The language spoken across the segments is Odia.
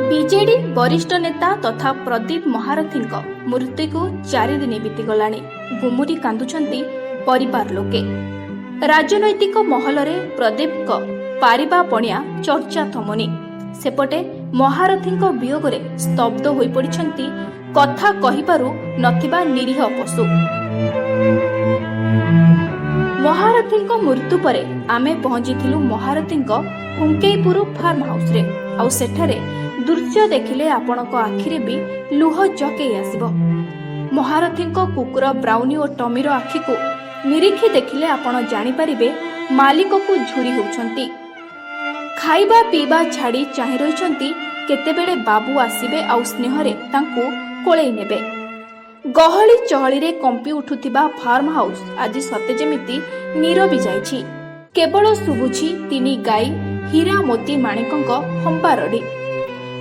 ବିଜେଡି ବରିଷ୍ଠ ନେତା ତଥା ପ୍ରଦୀପ ମହାରଥୀଙ୍କ ମୃତ୍ୟୁକୁ 4 ଦିନ ବିତିଗଲାଣି। ଗୁମୁରି କାନ୍ଦୁଛନ୍ତି ପରିବାର ଲୋକେ। ରାଜନୈତିକ ମହଲରେ ପ୍ରଦୀପଙ୍କ ପାରିବା ପଣିଆ ଚର୍ଚ୍ଚା ଥମୁନି। ସେପଟେ ମହାରଥୀଙ୍କ ବିୟୋଗରେ ସ୍ତବ୍ଧ ହୋଇପଡ଼ିଛନ୍ତି କଥା କହିପାରୁ ନଥିବା ନିରୀହ ପଶୁ। ମହାରଥୀଙ୍କ ମୃତ୍ୟୁ ପରେ ଆମେ ପହଞ୍ଚିଥିଲୁ ମହାରଥୀଙ୍କ ହୁଙ୍କେଇପୁର ଫାର୍ମ ହାଉସରେ। ଆଉ ସେଠାରେ ଦୃଶ୍ୟ ଦେଖିଲେ ଆପଣଙ୍କ ଆଖିରେ ବି ଲୁହ ଜକେଇ ଆସିବ। ମହାରଥୀଙ୍କ କୁକୁର ବ୍ରାଉନି ଓ ଟମିର ଆଖିକୁ ନିରୀଖି ଦେଖିଲେ ଆପଣ ଜାଣିପାରିବେ ମାଲିକକୁ ଝୁରି ହେଉଛନ୍ତି। ଖାଇବା ପିଇବା ଛାଡ଼ି ଚାହିଁ ରହିଛନ୍ତି କେତେବେଳେ ବାବୁ ଆସିବେ ଆଉ ସ୍ନେହରେ ତାଙ୍କୁ କୋଳେଇ ନେବେ। ଗହଳି ଚହଳିରେ କମ୍ପି ଉଠୁଥିବା ଫାର୍ମ ହାଉସ ଆଜି ସତେ ଯେମିତି ନୀରବି ଯାଇଛି। କେବଳ ଶୁଭୁଛି 3 ଗାଈ ହୀରା ମୋତି ମାଣିକଙ୍କ ହମ୍ବାରଡ଼ି।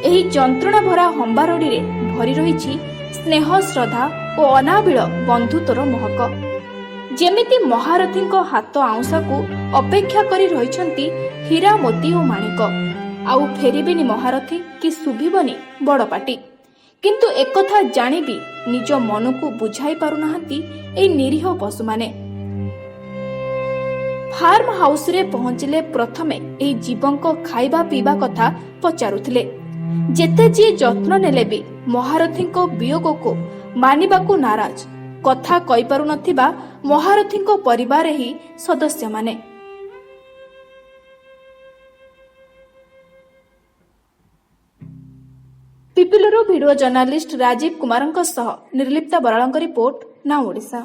ଏହି ଯନ୍ତ୍ରଣା ଭରା ହମ୍ବାରଡ଼ିରେ ଭରି ରହିଛି ସ୍ନେହ, ଶ୍ରଦ୍ଧା ଓ ଅନାବିଳ ବନ୍ଧୁତ୍ୱର ମହକ। ଯେମିତି ମହାରଥୀଙ୍କ ହାତ ଆଉଁସାକୁ ଅପେକ୍ଷା କରି ରହିଛନ୍ତି ହୀରା ମୋତି ଓ ମାଣିକ। ଆଉ ଫେରିବେନି ମହାରଥୀ କି ଶୁଭିବନି ବଡ଼ ପାଟି। କିନ୍ତୁ ଏକଥା ଜାଣିବି ନିଜ ମନକୁ ବୁଝାଇ ପାରୁନାହାନ୍ତି ଏହି ନିରୀହ ପଶୁମାନେ। ଫାର୍ମ ହାଉସରେ ପହଞ୍ଚିଲେ ପ୍ରଥମେ ଏହି ଜୀବଙ୍କ ଖାଇବା ପିଇବା କଥା ପଚାରୁଥିଲେ। ଯେତେ ଯିଏ ଯତ୍ନ ନେଲେ ବି ମହାରଥୀଙ୍କ ବିୟୋଗକୁ ମାନିବାକୁ ନାରାଜ। କଥା କହିପାରୁନଥିବା ମହାରଥୀଙ୍କ ପରିବାର ଏହି ସଦସ୍ୟମାନେ। ପିପିଲିରୁ ଭିଡିଓ ଜର୍ଣ୍ଣାଲିଷ୍ଟ ରାଜୀବ କୁମାରଙ୍କ ସହ ନିର୍ଲିପ୍ତା ବରାଳଙ୍କ ରିପୋର୍ଟ, ନାଉ ଓଡ଼ିଶା।